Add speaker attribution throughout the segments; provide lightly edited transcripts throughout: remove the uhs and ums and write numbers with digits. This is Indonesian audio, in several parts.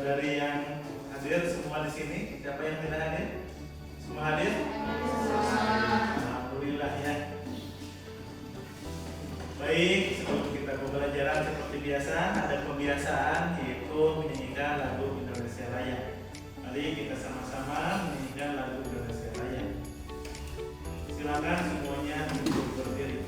Speaker 1: Dari yang hadir semua di sini, siapa yang tidak hadir? Semua hadir? Alhamdulillah ya. Baik, sebelum kita pembelajaran seperti biasa, ada pembiasaan yaitu menyanyikan lagu Indonesia Raya. Mari kita sama-sama menyanyikan lagu Indonesia Raya. Silakan semuanya duduk berdiri.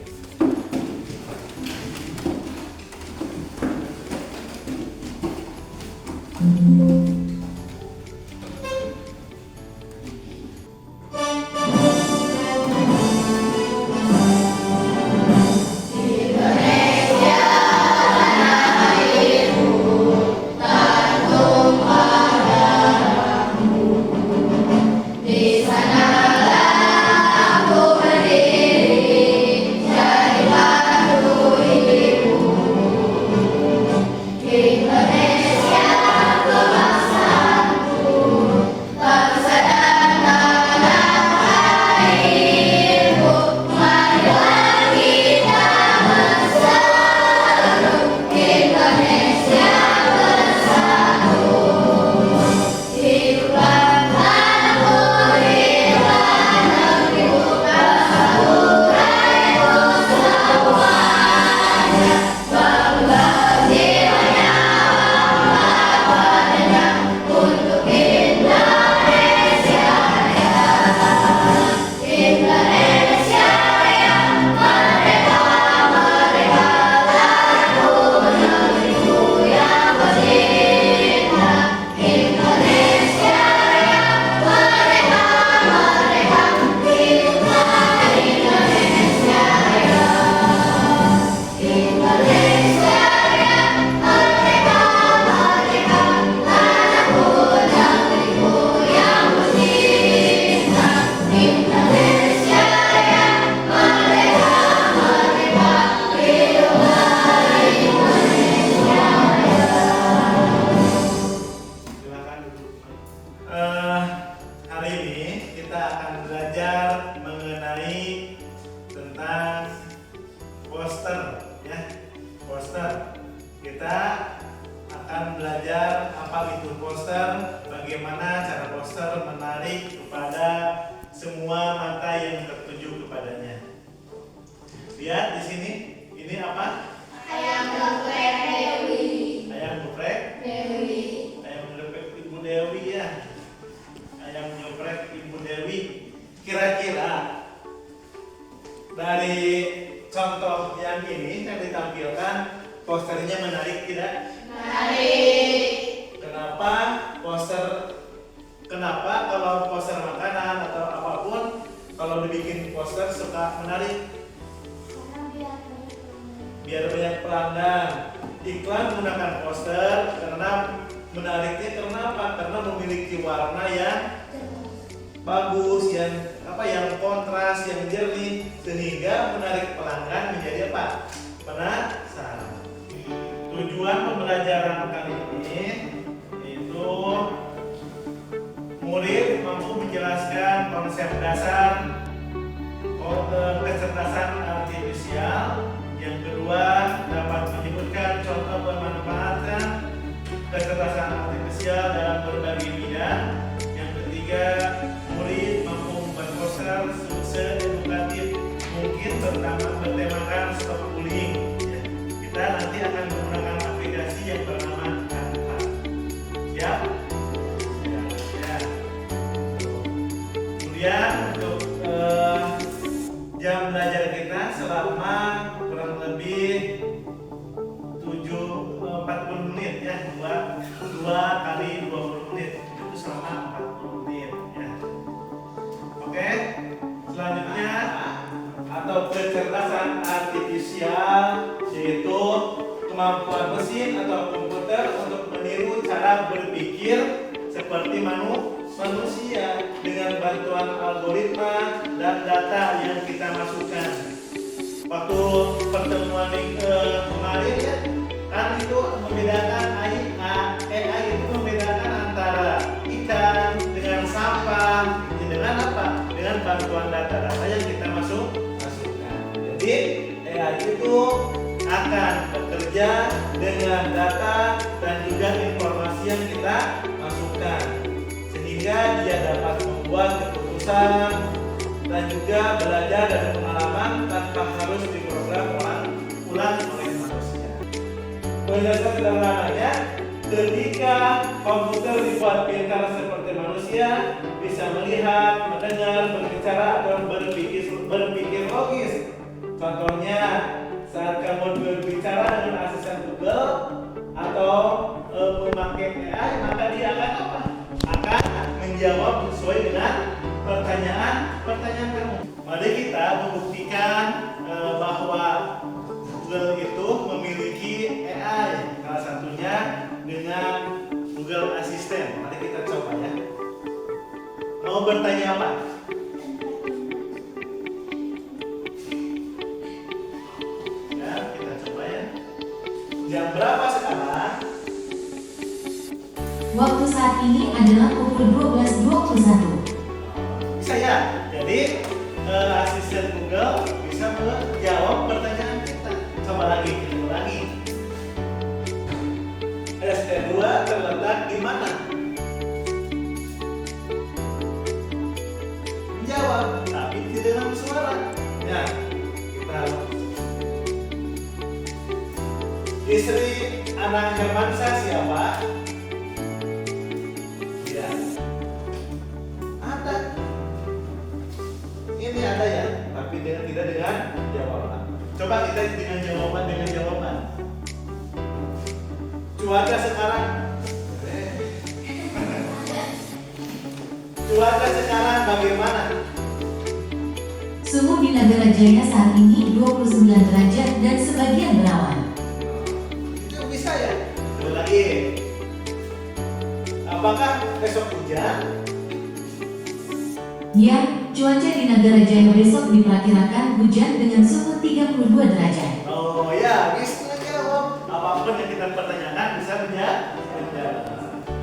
Speaker 1: Kita akan belajar apa itu poster, bagaimana cara poster menarik kepada semua mata yang tertuju kepadanya. Lihat di sini, ini apa?
Speaker 2: Ayam geprek Dewi.
Speaker 1: Ayam geprek
Speaker 2: Dewi.
Speaker 1: Ayam geprek Ibu Dewi ya. Ayam geprek Ibu Dewi. Kira-kira dari contoh yang ini yang ditampilkan, posternya menarik tidak?
Speaker 2: Menarik.
Speaker 1: Kenapa kalau poster makanan atau apapun kalau dibikin poster suka menarik? Biar banyak pelanggan. Iklan menggunakan poster karena menariknya karena apa? Karena memiliki warna yang bagus, yang kontras, yang jernih, sehingga menarik pelanggan menjadi apa? Penasaran. Tujuan pembelajaran kali ini itu murid mampu menjelaskan konsep dasar kecerdasan artifisial. Yang kedua, dapat menyebutkan contoh pemanfaatan kecerdasan artifisial dalam berbagai bidang. Yang ketiga, murid mampu membuat poster se-edukatif mungkin bertemakan stop bullying. Kita nanti akan menggunakan aplikasi yang bernama Canva. Siap? Ya. Kemudian untuk jam belajar kita selama kurang lebih 40 menit ya, 2 kali 20 menit itu selama 40 menit ya. Oke, selanjutnya atau kecerdasan artifisial yaitu kemampuan mesin atau komputer untuk meniru cara berpikir seperti manusia dengan bantuan algoritma dan data yang kita masukkan. Waktu pertemuan kemarin ya, kan itu membedakan AI itu membedakan antara ikan dengan sampah, dengan apa? Dengan bantuan data-data yang kita masukkan. Jadi AI itu akan bekerja dengan data dan juga informasi yang kita masukkan, sehingga dia dapat membuat keputusan dan juga belajar dari pengalaman tanpa harus diprogram ulang oleh manusia. Penjelasan sederhananya, ketika komputer dibuat pintar seperti manusia, bisa melihat, mendengar, berbicara, atau berpikir logis. Contohnya, saat kamu berbicara dengan asisten Google atau memakai AI, maka dia akan apa? Akan menjawab sesuai dengan pertanyaan kamu. Mari kita membuktikan bahwa Google itu memiliki AI. Salah satunya dengan Google Assistant. Mari kita coba ya. Mau bertanya apa? Ya, kita coba ya. Jam berapa sekarang?
Speaker 3: Waktu saat ini adalah pukul 12.21.
Speaker 1: Bisa ya. Jadi asisten Google bisa menjawab pertanyaan kita. Coba lagi, kita ulangi. ST2 terletak di mana? Menjawab, tapi tidak dalam suara. Ya, kita istri anak Hermansyah siapa? Ya, ada. Ini ada ya, tapi tidak dengan jawaban. Coba kita dengan jawaban. Cuaca sekarang. Cuaca sekarang bagaimana?
Speaker 3: Suhu di Nagarajaya saat ini 29 derajat dan sebagian berawan.
Speaker 1: Itu bisa ya? Coba lagi. Apakah besok hujan?
Speaker 3: Ya, cuaca di Nagarajaya besok diperkirakan hujan dengan suhu 32 derajat.
Speaker 1: Oh ya, bisa jawab. Apapun yang kita pertanyakan bisa menjawab.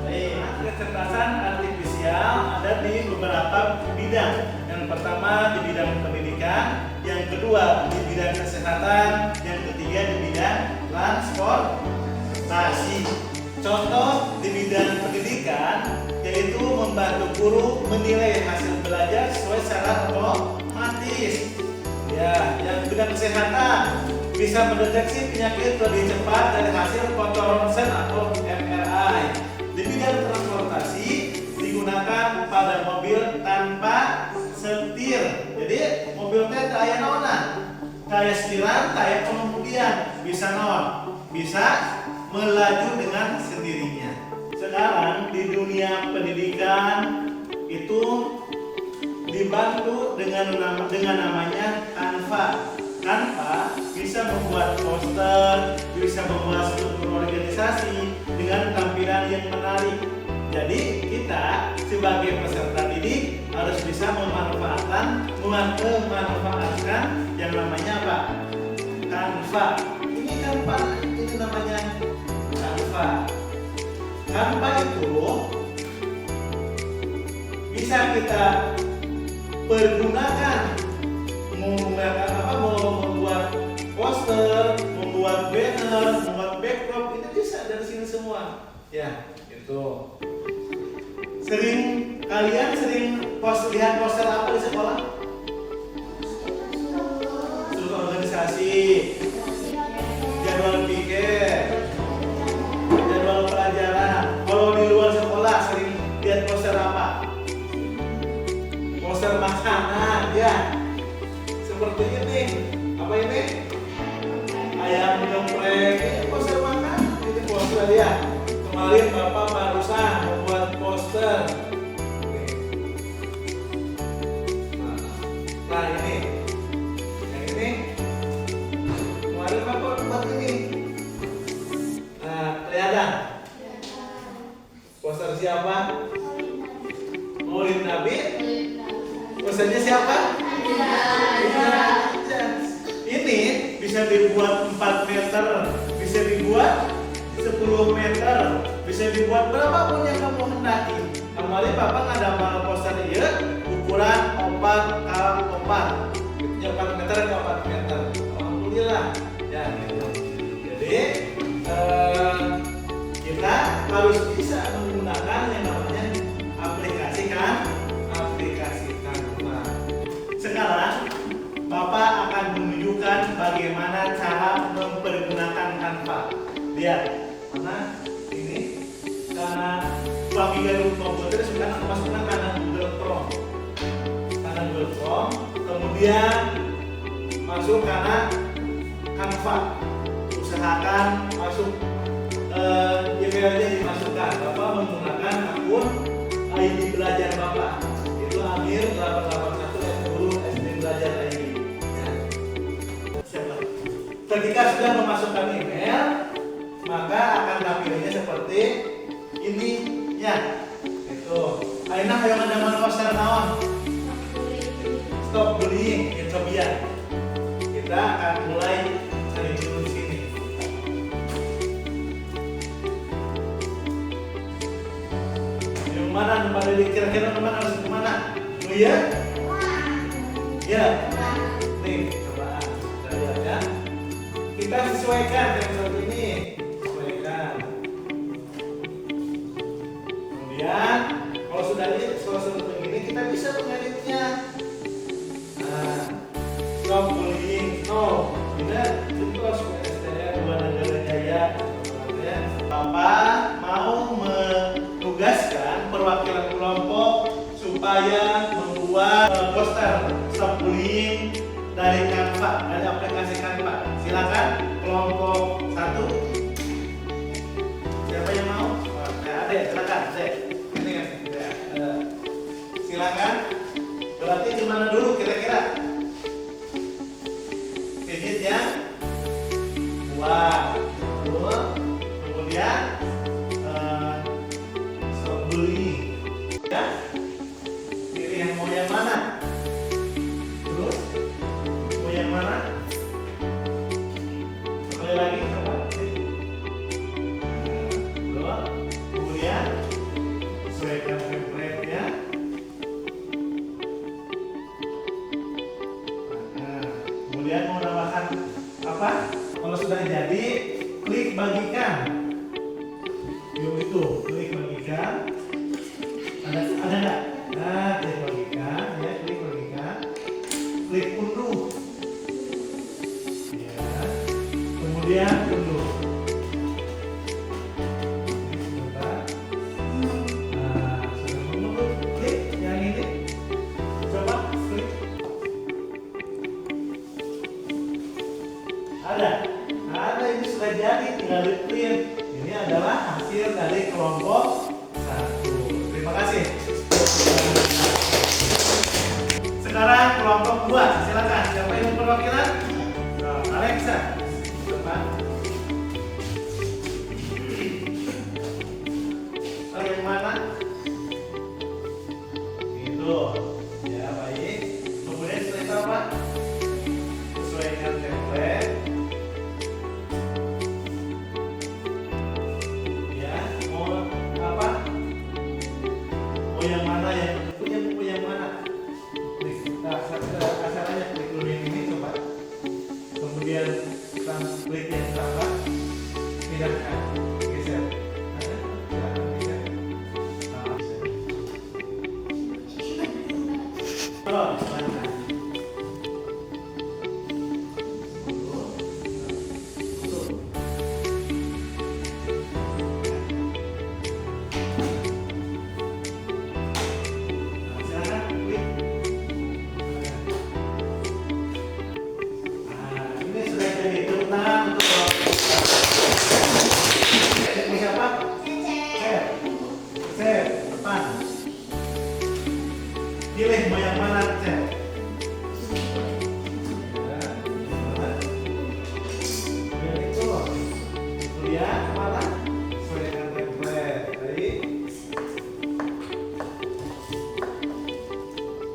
Speaker 1: Baik, kecerdasan artifisial ada di beberapa bidang. Yang pertama di bidang pendidikan, yang kedua di bidang kesehatan, yang ketiga di bidang transportasi. Contoh di bidang pendidikan yaitu membantu guru menilai hasil belajar sesuai secara otomatis. Ya, yang bidang kesehatan bisa mendeteksi penyakit lebih cepat dari hasil foto ronsen atau MRI. Di bidang transportasi digunakan pada mobil tanpa setir. Jadi mobilnya kayak nona, kayak setiran, kayak pengemudian, bisa bisa melaju dengan sendirinya. Sekarang di dunia pendidikan itu dibantu dengan namanya Canva. Canva bisa membuat poster, bisa membuat struktur organisasi dengan tampilan yang menarik. Jadi kita sebagai peserta didik harus bisa memanfaatkan yang namanya apa? Canva. Ini Canva, ini namanya Canva. Canva itu bisa kita pergunakan membuat poster, membuat banner, membuat backdrop, itu bisa dari sini semua. Ya, itu. Kalian sering lihat poster apa di sekolah? Struktur organisasi, jadwal pikir, jadwal pelajaran. Kalau di luar sekolah sering lihat poster apa? Poster makanan, ya. Seperti ini. Apa ini? Ayam geprek. Ini poster makanan. Ini poster ya. Kemarin Bapak barusan membuat poster. Nah ini. Yang ini. Kemarin Bapak buat ini. Nah, kelihatan. Poster siapa? Maulid Nabi. Posternya siapa? Ini bisa dibuat 4 meter, bisa dibuat 10 meter, bisa dibuat berapapun yang kamu hendaki. Kemarin Bapak ngadamel poster ieu ukuran 4 x 4. Ya 4 meter ke 4 meter. Alhamdulillah. Ya gitu. Jadi kita harus bisa menggunakan yang namanya aplikasi Canva. Sekarang Bapak akan menunjukkan bagaimana cara mempergunakan Canva. Lihat, mana ini karena pemilihan komputer sekarang masukkan karena Google Chrome, kemudian masuk karena Canva. Usahakan masuk emailnya dimasukkan. Bapak menggunakan akun ID belajar Bapak. Itu Amir 881@SD-belajar.id. Ketika sudah memasukkan email, maka akan tampilnya seperti ini ya. Itu. Ayeuna hayang ngadamel poster naon? Stop bullying, itu biar. Kita akan mulai dari dulu di sini. Yang mana tempat kira-kira teman harus kemana? Oh ya? Ya. Nih, cobaan. Kita lihat ya. Kita sesuaikan yang seperti ini. Sesuaikan. Kemudian, kalau sudah seperti ini, kita bisa mengeditnya. Nah, stop bullying. No, tidak. Terus STR Dua Negara Jaya. Bapak mau menugaskan perwakilan kelompok supaya membuat poster stop bullying dari Canva, dari aplikasi Canva. Silakan kelompok 1. Siapa yang mau? Ade, silakan. Ade. Ini kan. Silakan. Berarti gimana dulu kira-kira? Edit ya. Buat. Kemudian stop bullying. Ya. Pilih yang mau yang mana? Terus mau yang mana? Sekali lagi coba. Dua. Kemudian sesuaikan template ya. Nah, kemudian mau nambahkan apa? Kalau sudah jadi, klik bagikan. Yuk itu, klik bagikan. Ada nggak? Nah, klik bagikan, ya, klik bagikan. Klik unduh. Ya. Kemudian unduh. Sebentar. Nah, sudah menunggu. Klik yang ini. Coba klik. Ada ini sudah jadi, tinggal di print. Ini adalah hasil dari kelompok 1. Terima kasih. Sekarang kelompok 2, silakan. Siapa yang perwakilan? Alexa. Coba. Yang mana? Itu. Ya, baik. Kemudian setelah itu apa? Sesuaikan template. Yang mana yang mana? Nah, asalnya klik dulu yang ini coba. Kemudian klik yang tambah, pindahkan, geser. Silakan geser. Nah, mana? Pilih mau yang mana, Cel? Itu kuliah kemana? Sesuaikan template. Baik.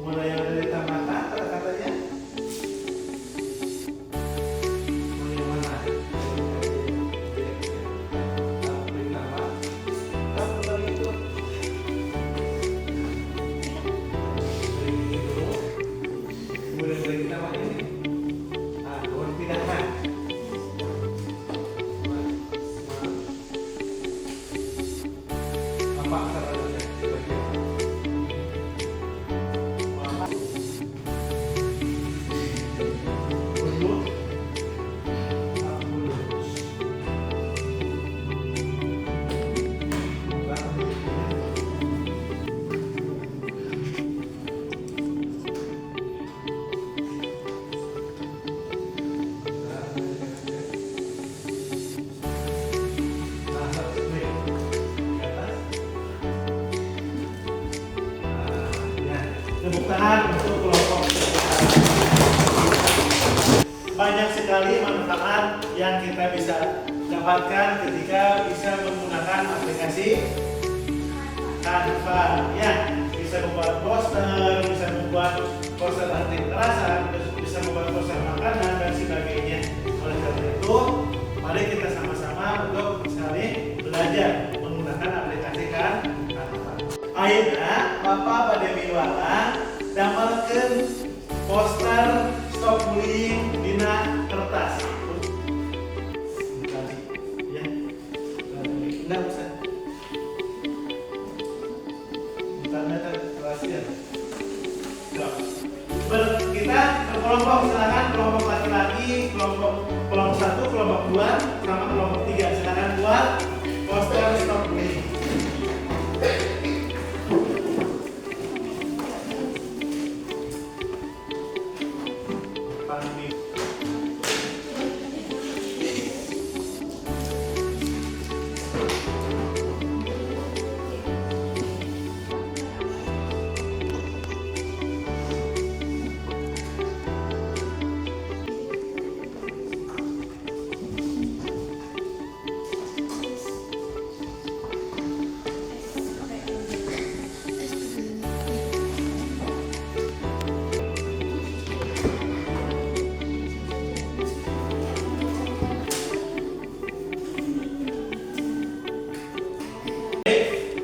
Speaker 1: Mulai yang dari tambahkan kata-katanya. sama ini. Nah, kemudian pindahkan. Apa caranya? Tepuk tangan untuk kelompok. Banyak sekali manfaat yang kita bisa dapatkan ketika bisa menggunakan aplikasi Canva. Ya, bisa membuat poster, bisa membuat poster anti kekerasan, bisa membuat poster makanan dan sebagainya. Oleh karena itu, mari kita sama-sama untuk saling belajar menggunakan aplikasi Canva. Akhirnya, Bapak pada miwala damelkeun poster stop bullying dina kertas. Ya. Enggak usah. Bukannya rahasia. Kita berkelompok, silakan kelompok laki-laki, kelompok 1, kelompok 2, sama kelompok 3. Silakan buat poster stop bullying.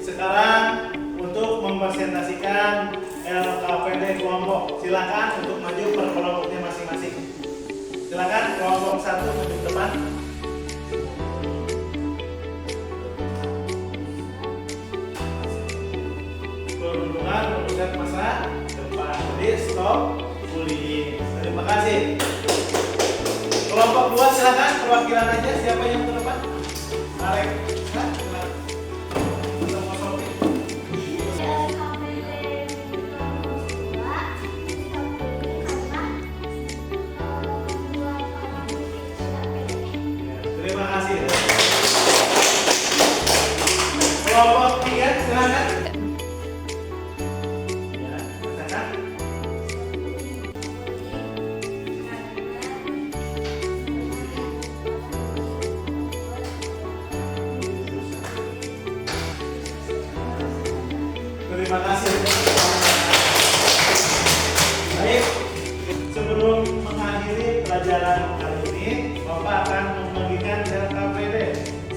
Speaker 1: Sekarang untuk mempresentasikan LKPD kelompok, silakan untuk maju per kelompoknya masing-masing. Silakan kelompok 1 maju ke depan. Perundungan merusak masa depan. Jadi stop bullying. Terima kasih. Kelompok 2 silakan perwakilan aja, siapa yang ke depan? Arek. Terima kasih. Kelompok 3 silakan. Ya, bacakan. Terima kasih. Baik, sebelum mengakhiri pelajaran kali ini, Bapak akan membagikan LKPD.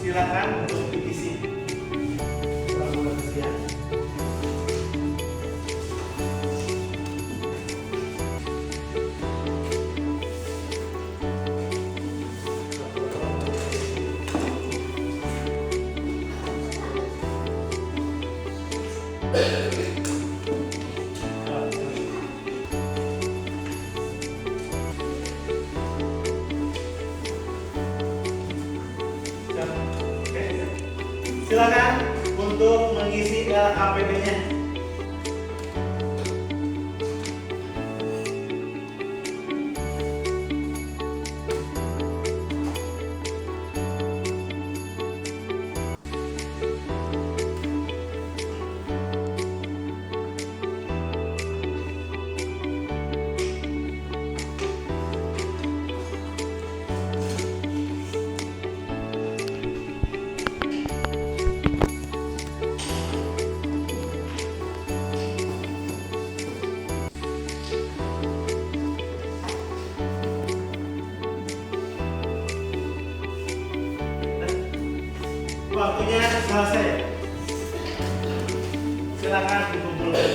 Speaker 1: Silakan untuk diisi. Selamat siang. Silakan untuk mengisi LKPD-nya. Waktunya selesai. Silakan dikumpulkan.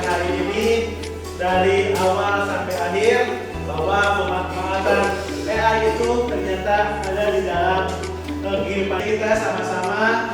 Speaker 1: hari ini dari awal sampai akhir bahwa pemanfaatan AI itu ternyata ada di dalam kehidupan kita sama-sama